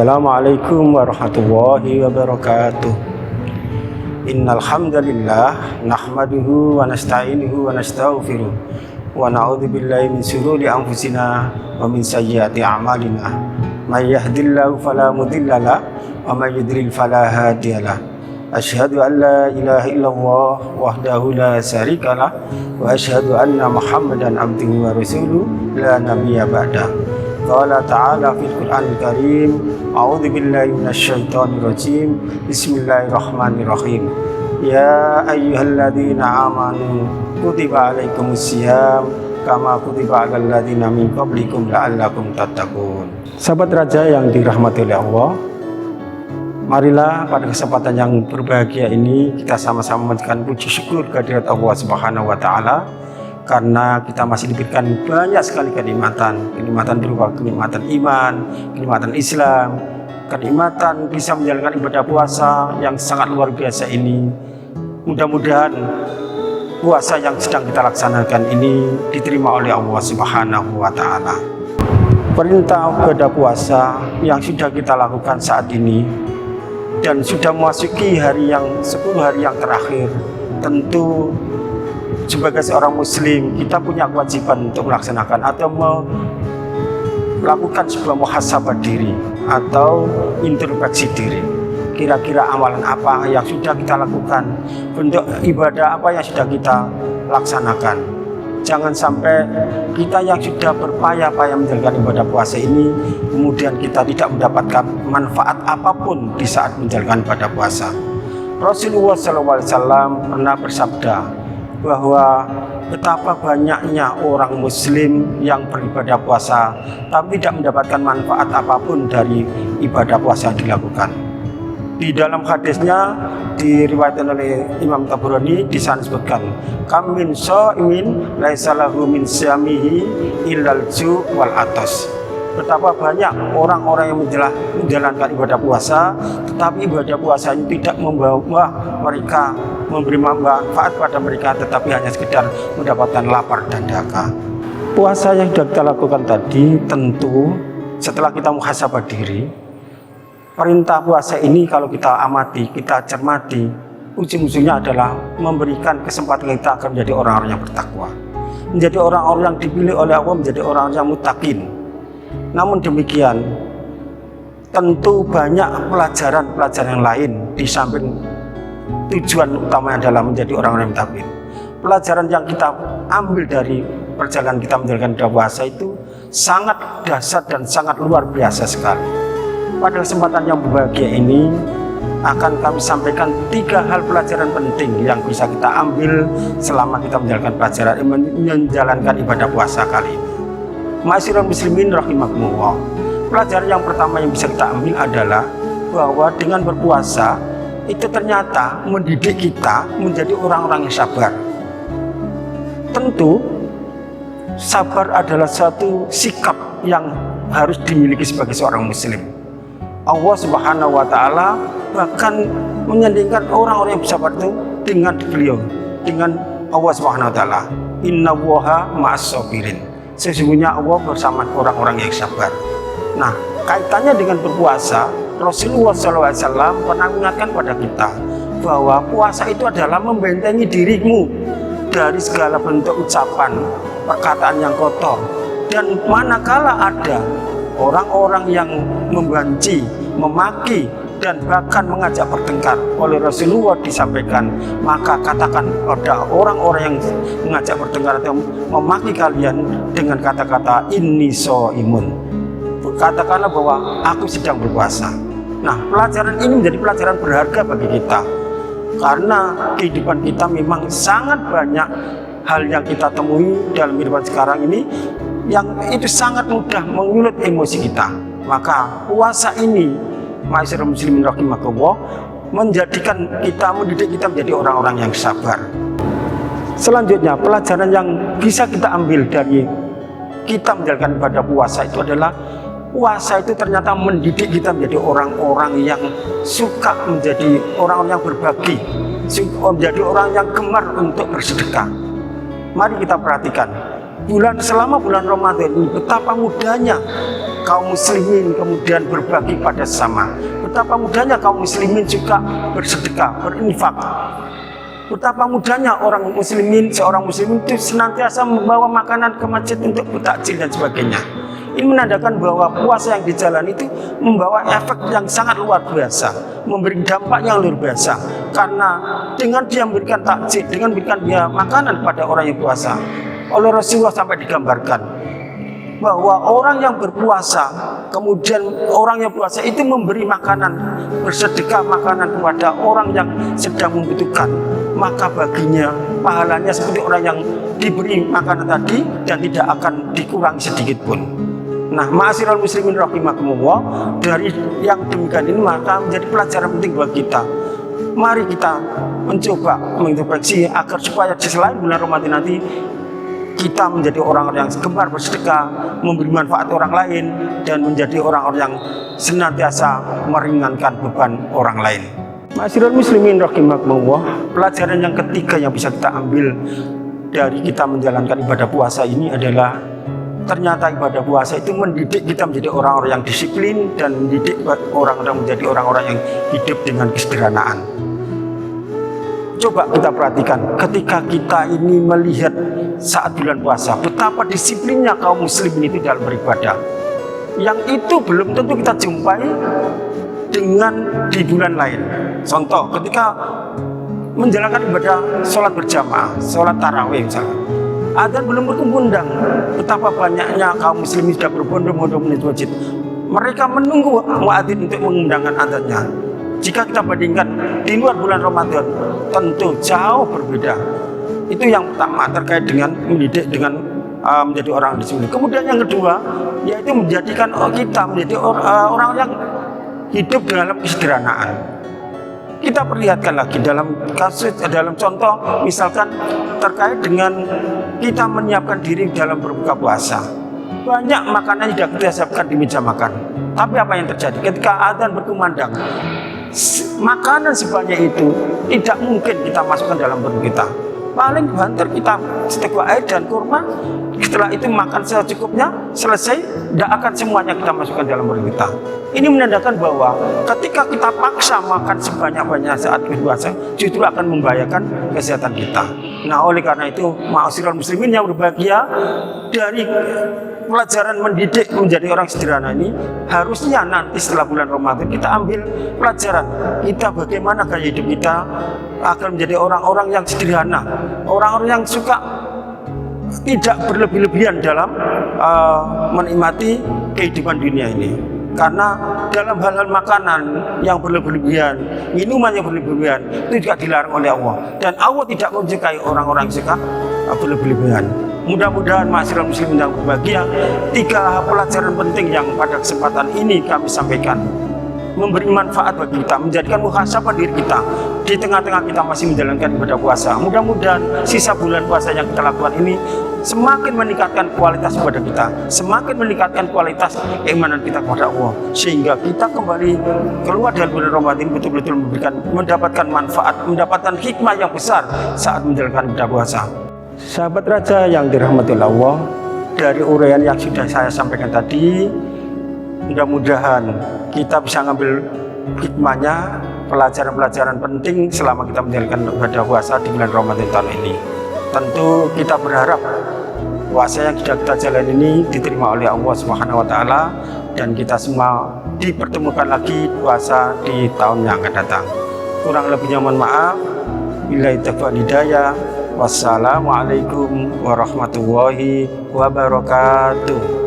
Assalamualaikum warahmatullahi wabarakatuh. Innal hamdalillah nahmaduhu wa nasta'inuhu wa nastaghfiruh wa na'udzu billahi min shururi anfusina wa min sayyiati a'malina. May yahdihillahu fala mudhillalah wa may yudlil fala hadiyalah. Asyhadu an la ilaha illallah wahdahu la syarikalah wa asyhadu anna Muhammadan abduhu wa rasuluh la nabiyya ba'da. Qala ta'ala fil Qur'anil Karim, a'udzu billahi minasyaitonir rajim. Bismillahirrahmanirrahim. Ya ayyuhalladzina amanu kutiba alaikumusiyam kama kutiba alal ladzina min qablikum la'allakum tattaqun. Sahabat raja yang dirahmati oleh Allah, marilah pada kesempatan yang berbahagia ini kita sama-sama mengucapkan puji syukur kehadirat Allah Subhanahu wa taala, karena kita masih diberikan banyak sekali kenikmatan berupa kenikmatan iman, kenikmatan Islam, kenikmatan bisa menjalankan ibadah puasa yang sangat luar biasa ini. Mudah-mudahan puasa yang sedang kita laksanakan ini diterima oleh Allah Subhanahu wa taala. Perintah ibadah puasa yang sudah kita lakukan saat ini dan sudah memasuki 10 hari yang terakhir, tentu sebagai seorang muslim kita punya kewajiban untuk melaksanakan atau melakukan sebuah muhasabah diri atau introspeksi diri. Kira-kira amalan apa yang sudah kita lakukan, bentuk ibadah apa yang sudah kita laksanakan. Jangan sampai kita yang sudah berpayah-payah menjalankan ibadah puasa ini kemudian kita tidak mendapatkan manfaat apapun di saat menjalankan ibadah puasa. Rasulullah SAW pernah bersabda bahwa betapa banyaknya orang muslim yang beribadah puasa tapi tidak mendapatkan manfaat apapun dari ibadah puasa yang dilakukan. Di dalam hadisnya diriwayatkan oleh Imam Tabrani, disebutkan kam min shaimin laisa lahu min siyamihi illal ju' wal atas. Betapa banyak orang-orang yang menjalankan ibadah puasa tetapi ibadah puasa ini tidak membawa mereka, memberi manfaat pada mereka, tetapi hanya sekedar mendapatkan lapar dan dahaga. Puasa yang sudah kita lakukan tadi, tentu setelah kita muhasabah diri, perintah puasa ini kalau kita amati, kita cermati, ujung-ujungnya adalah memberikan kesempatan kita agar menjadi orang-orang yang bertakwa, menjadi orang-orang yang dipilih oleh Allah, menjadi orang yang muttaqin. Namun demikian, tentu banyak pelajaran-pelajaran yang lain di samping tujuan utamanya adalah menjadi orang-orang yang muttaqin. Pelajaran yang kita ambil dari perjalanan kita menjalankan ibadah puasa itu sangat dahsyat dan sangat luar biasa sekali. Pada kesempatan yang berbahagia ini akan kami sampaikan 3 hal pelajaran penting yang bisa kita ambil selama kita menjalankan ibadah puasa kali ini. Ma'asyiral muslimin rahimakumullah. Pelajaran yang pertama yang bisa kita ambil adalah bahwa dengan berpuasa itu ternyata mendidik kita menjadi orang-orang yang sabar. Tentu sabar adalah satu sikap yang harus dimiliki sebagai seorang muslim. Allah Subhanahu wa taala bahkan menyandingkan orang-orang yang sabar itu dengan beliau, dengan Allah Subhanahu wa taala. Innallaha ma'as-sabirin. Sesungguhnya Allah bersama orang-orang yang sabar. Nah, kaitannya dengan berpuasa, Rasulullah SAW pernah mengingatkan pada kita bahwa puasa itu adalah membentengi dirimu dari segala bentuk ucapan, perkataan yang kotor. Dan manakala ada orang-orang yang membenci, memaki, dan bahkan mengajak bertengkar, oleh Rasulullah disampaikan, maka katakan pada orang-orang yang mengajak bertengkar atau memaki kalian dengan kata-kata inni shaimun. Katakanlah bahwa aku sedang berpuasa. Nah, pelajaran ini menjadi pelajaran berharga bagi kita, karena kehidupan kita memang sangat banyak hal yang kita temui dalam kehidupan sekarang ini yang itu sangat mudah menyulut emosi kita. Maka puasa ini, ma'asyiral muslimin rahimakumullah, mendidik kita menjadi orang-orang yang sabar. Selanjutnya, pelajaran yang bisa kita ambil dari kita menjalankan ibadah puasa itu adalah puasa itu ternyata mendidik kita menjadi orang-orang yang suka menjadi orang-orang yang berbagi, menjadi orang yang gemar untuk bersedekah. Mari kita perhatikan selama bulan Ramadan ini betapa mudahnya kaum muslimin kemudian berbagi pada sesama. Betapa mudahnya kaum muslimin juga bersedekah, berinfak. Betapa mudahnya orang muslimin, seorang muslimin itu senantiasa membawa makanan ke masjid untuk bertakjil dan sebagainya. Ini menandakan bahwa puasa yang dijalani itu membawa efek yang sangat luar biasa, memberi dampak yang luar biasa. Karena dengan dia memberikan takjil, dengan memberikan dia makanan pada orang yang puasa, oleh Rasulullah sampai digambarkan bahwa orang yang berpuasa, kemudian orang yang puasa itu memberi makanan, bersedekah makanan kepada orang yang sedang membutuhkan, maka baginya pahalanya seperti orang yang diberi makanan tadi dan tidak akan dikurangi sedikit pun. Nah, ma'asyiral muslimin rahimakumullah, dari yang demikian ini maka menjadi pelajaran penting buat kita. Mari kita mencoba mengintrospeksi agar supaya di selain bulan Ramadan nanti kita menjadi orang-orang yang gemar bersedekah, memberi manfaat orang lain, dan menjadi orang-orang yang senantiasa meringankan beban orang lain. Ma'asyiral muslimin rahimakumullah, pelajaran yang ketiga yang bisa kita ambil dari kita menjalankan ibadah puasa ini adalah ternyata ibadah puasa itu mendidik kita menjadi orang-orang yang disiplin dan mendidik orang-orang menjadi orang-orang yang hidup dengan kesederhanaan. Coba kita perhatikan ketika kita ini melihat saat bulan puasa, betapa disiplinnya kaum muslimin itu dalam beribadah. Yang itu belum tentu kita jumpai dengan di bulan lain. Contoh, ketika menjalankan ibadah sholat berjamaah, sholat tarawih misalnya, adzan belum berkumandang, betapa banyaknya kaum muslimin sudah berbondong-bondong menuju masjid. Mereka menunggu muadzin untuk mengundangkan adzannya. Jika kita bandingkan di luar bulan Ramadan, tentu jauh berbeda. Itu yang pertama terkait dengan mendidik dengan menjadi orang disiplin. Kemudian yang kedua, yaitu menjadikan kita menjadi orang yang hidup dalam kesederhanaan. Kita perlihatkan lagi dalam kasus, dalam contoh misalkan terkait dengan kita menyiapkan diri dalam berbuka puasa. Banyak makanan yang kita siapkan di meja makan. Tapi apa yang terjadi ketika adzan berkumandang? Makanan sebanyak itu tidak mungkin kita masukkan dalam perut kita. Paling banter kita seteguk air dan kurma. Setelah itu makan secukupnya, selesai, tidak akan semuanya kita masukkan dalam perut kita. Ini menandakan bahwa ketika kita paksa makan sebanyak-banyaknya saat berpuasa, justru akan membahayakan kesehatan kita. Nah, oleh karena itu, ma'asyiral muslimin yang berbahagia, dari pelajaran mendidik menjadi orang sederhana ini, harusnya nanti setelah bulan Ramadan kita ambil pelajaran kita bagaimana gaya hidup kita agar menjadi orang-orang yang sederhana, orang-orang yang suka tidak berlebih-lebihan dalam menikmati kehidupan dunia ini. Karena dalam hal-hal makanan yang berlebih-lebihan, minuman yang berlebih-lebihan, itu juga dilarang oleh Allah. Dan Allah tidak menyukai orang-orang yang suka berlebih-lebihan. Mudah-mudahan ma'asyiral muslimin yang berbahagia, 3 pelajaran penting yang pada kesempatan ini kami sampaikan memberi manfaat bagi kita, menjadikan muhasabah diri kita di tengah-tengah kita masih menjalankan ibadah puasa. Mudah-mudahan sisa bulan puasa yang kita lakukan ini semakin meningkatkan kualitas ibadah kita, semakin meningkatkan kualitas keimanan kita kepada Allah, sehingga kita kembali keluar dari bulan Ramadan betul-betul mendapatkan manfaat, mendapatkan hikmah yang besar saat menjalankan ibadah puasa. Sahabat Raja yang dirahmati Allah, dari uraian yang sudah saya sampaikan tadi, mudah-mudahan kita bisa ngambil hikmahnya, pelajaran-pelajaran penting selama kita menjalankan ibadah puasa di bulan Ramadan tahun ini. Tentu kita berharap puasa yang sudah kita jalan ini diterima oleh Allah Subhanahu wa Ta'ala, dan kita semua dipertemukan lagi puasa di tahun yang akan datang. Kurang lebihnya mohon maaf. Billahi taufiq wal hidayah. Wassalamualaikum warahmatullahi wabarakatuh.